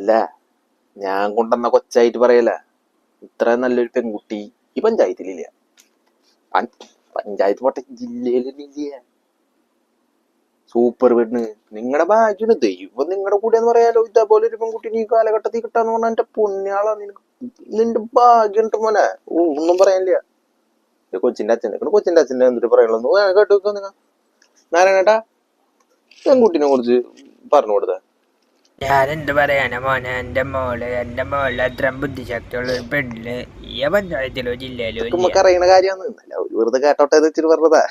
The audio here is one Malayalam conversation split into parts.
അല്ല, ഞാൻ കൊണ്ടുവന്ന കൊച്ചായിട്ട് പറയല. ഇത്ര നല്ലൊരു പെൺകുട്ടി ഈ പഞ്ചായത്തിലില്ല. പഞ്ചായത്ത് പോട്ടെ, ജില്ലയിലില്ല. സൂപ്പർ പെണ്ണ്. നിങ്ങളുടെ ഭാഗ്യാണ്, ദൈവം നിങ്ങളുടെ കൂടെ എന്ന് പറയാലോ. ഇതേപോലെ ഒരു പെൺകുട്ടി ഈ കാലഘട്ടത്തിൽ കിട്ടാന്ന് പറഞ്ഞാൽ എന്റെ പൊന്നാളാ. നിന്റെ ഭാഗ്യം ഉണ്ട് മോനെ. ഒന്നും പറയാനില്ല. കൊച്ചിന്റെ അച്ഛന്റെ എന്തിട്ട് പറയുള്ളൂ കേട്ടു വെക്കുക. നിങ്ങൾ നാരായണേട്ടാ പെൺകുട്ടിനെ കുറിച്ച് പറഞ്ഞു കൊടുത്ത. ഞാനെന്ത് പറയാനാ മോനെ, എന്റെ മോള് അത്ര ബുദ്ധിശക്തിയുള്ള ഒരു പെണ്ണില് ഈ പഞ്ചായത്തിലോ ജില്ലയിലോ നമുക്ക് അറിയണ കാര്യമാണ്. ഒരു വെറുതെ കേട്ടോട്ടെ എന്ന് വെച്ചിട്ട് പറഞ്ഞതാ.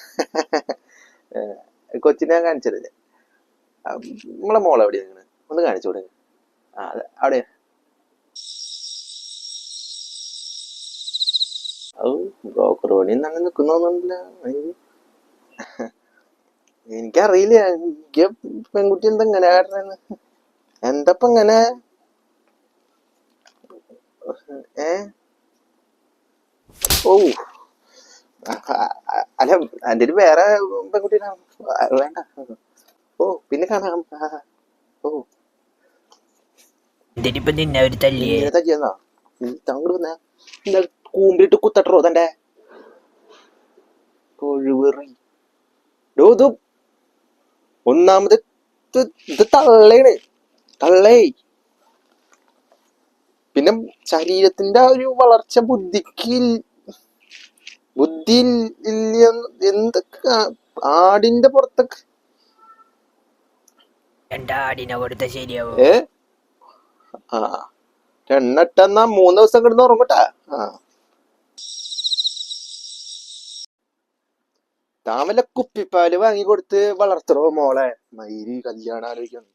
കൊച്ചിനെ ഞാൻ കാണിച്ചല്ലേ. നമ്മളെ മോളെ എവിടെയാ നിങ്ങള് ഒന്ന് കാണിച്ചു കൊടുക്ക. അവിടെ ബ്രോക്കർ പണി തന്നെ നിക്കുന്നൊന്നുമില്ല. എനിക്കറിയില്ല. എനിക്ക് പെൺകുട്ടി എന്തെങ്ങനെ കാട്ടണെന്ന്. എന്തപ്പ ഇങ്ങനെ ഓ അല്ല, എന്റെ ഒരു വേറെ പെൺകുട്ടി വേണ്ട. ഓ പിന്നെ കാണാം. ഓ തല്ലിയെന്നോ താങ്കൾ കൂമ്പിലിട്ട് കുത്തട്ടോ തന്റെ കൊഴുവെറി. ഇത് ഒന്നാമത് ഇത് തള്ളയാണ്, തള്ളേ. പിന്നെ ശരീരത്തിന്റെ ആ ഒരു വളർച്ച ബുദ്ധി ഇല്ല. എന്തൊക്കെ ആടിന്റെ പുറത്തൊക്കെ എണ്ണിട്ടെന്നാ 3 ദിവസം കിടന്ന് ഉറങ്ങട്ടാ. താമല കുപ്പിപ്പാല് വാങ്ങി കൊടുത്ത് വളർത്തണോ മോളെ. മയില് കല്യാണം ആലോചിക്കണം.